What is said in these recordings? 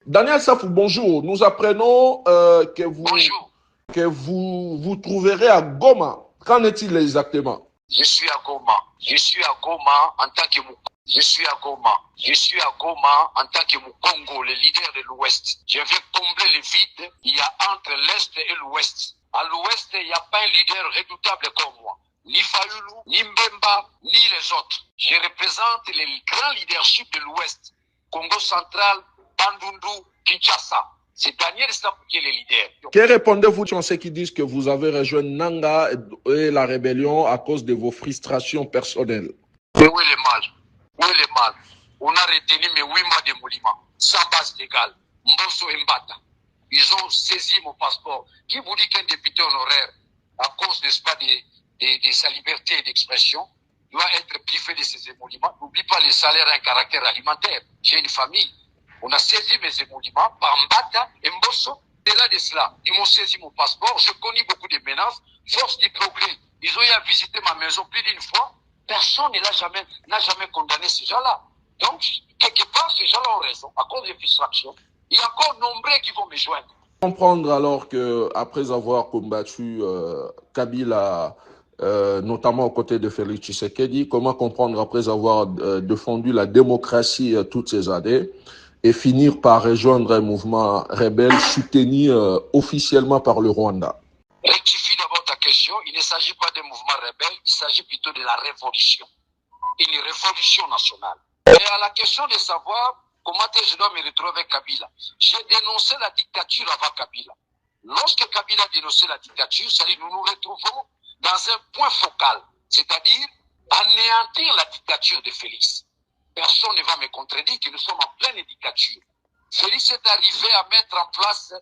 Daniel Safou, bonjour. Nous apprenons Bonjour, que vous trouverez à Goma. Qu'en est-il exactement? je suis à Goma. Je suis à Goma en tant que Je suis à Goma. Je suis à Goma en tant que Mukongo, le leader de l'Ouest. Je vais combler le vide. Il y a entre l'Est et l'Ouest. À l'Ouest, il n'y a pas un leader redoutable comme moi. Ni Fayoulou, ni Mbemba, ni les autres. Je représente le grand leadership de l'Ouest. Congo central, Bandundu, Kinshasa. C'est Daniel Safou qui est le leader. Que répondez-vous à ceux qui disent que vous avez rejoint Nanga et la rébellion à cause de vos frustrations personnelles? Mais où est le mal? Où est le mal? On a retenu mes 8 mois de monument, sans base légale. Mbosso et Mbata. Ils ont saisi mon passeport. Qui vous dit qu'un député honoraire, à cause, n'est-ce pas, de sa liberté d'expression, doit être privé de ses émoluments? N'oublie pas, les salaires ont un caractère alimentaire. J'ai une famille. On a saisi mes émoluments par Mbata et Mbosso. Au-delà de cela, ils m'ont saisi mon passeport. Je connais beaucoup de menaces. Force du progrès. Ils ont eu à visiter ma maison plus d'une fois. Personne n'a jamais condamné ces gens-là. Donc, quelque part, ces gens-là ont raison, à cause des frustrations. Il y a encore nombreux qui vont me joindre. Comprendre alors que après avoir combattu Kabila, notamment aux côtés de Félix Tshisekedi, comment comprendre après avoir défendu la démocratie toutes ces années et finir par rejoindre un mouvement rebelle soutenu officiellement par le Rwanda? Rectifie d'abord ta question. Il ne s'agit pas d'un mouvement rebelle, il s'agit plutôt de la révolution. Une révolution nationale. Et à la question de savoir comment je dois me retrouver avec Kabila, j'ai dénoncé la dictature avant Kabila. Lorsque Kabila a dénoncé la dictature, c'est-à-dire nous nous retrouvons dans un point focal, c'est-à-dire anéantir la dictature de Félix. Personne ne va me contredire que nous sommes en pleine dictature. Félix est arrivé à mettre en place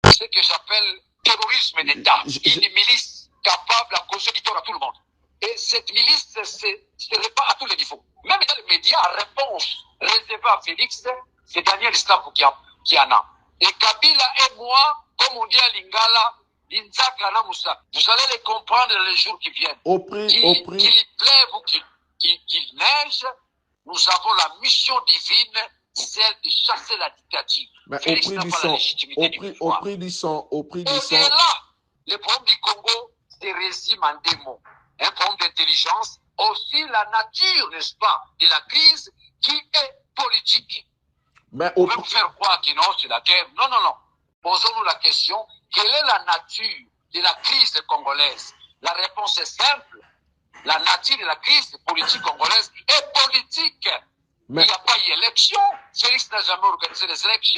ce que j'appelle terrorisme d'État, une milice capable à causer du tort à tout le monde. Et cette milice se répand à tous les niveaux. Même dans les médias, en réponse réservée à Félix, c'est Daniel Safou qui en a. Et Kabila et moi, comme on dit à Lingala, vous allez les comprendre les jours qui viennent. Qu'il pleuve ou qu'il neige, nous avons la mission divine, celle de chasser la dictature. Mais Félix n'a pas la légitimité du pouvoir. au prix du sang. Et là, le problème du Congo se résume en deux mots. Un problème d'intelligence, aussi la nature, n'est-ce pas, de la crise qui est politique. Mais on peut faire croire que non, c'est la guerre. Non, non, non. Posons-nous la question, quelle est la nature de la crise congolaise? La réponse est simple. La nature de la crise politique congolaise est politique. Mais il n'y a pas eu élection. Félix n'a jamais organisé les élections.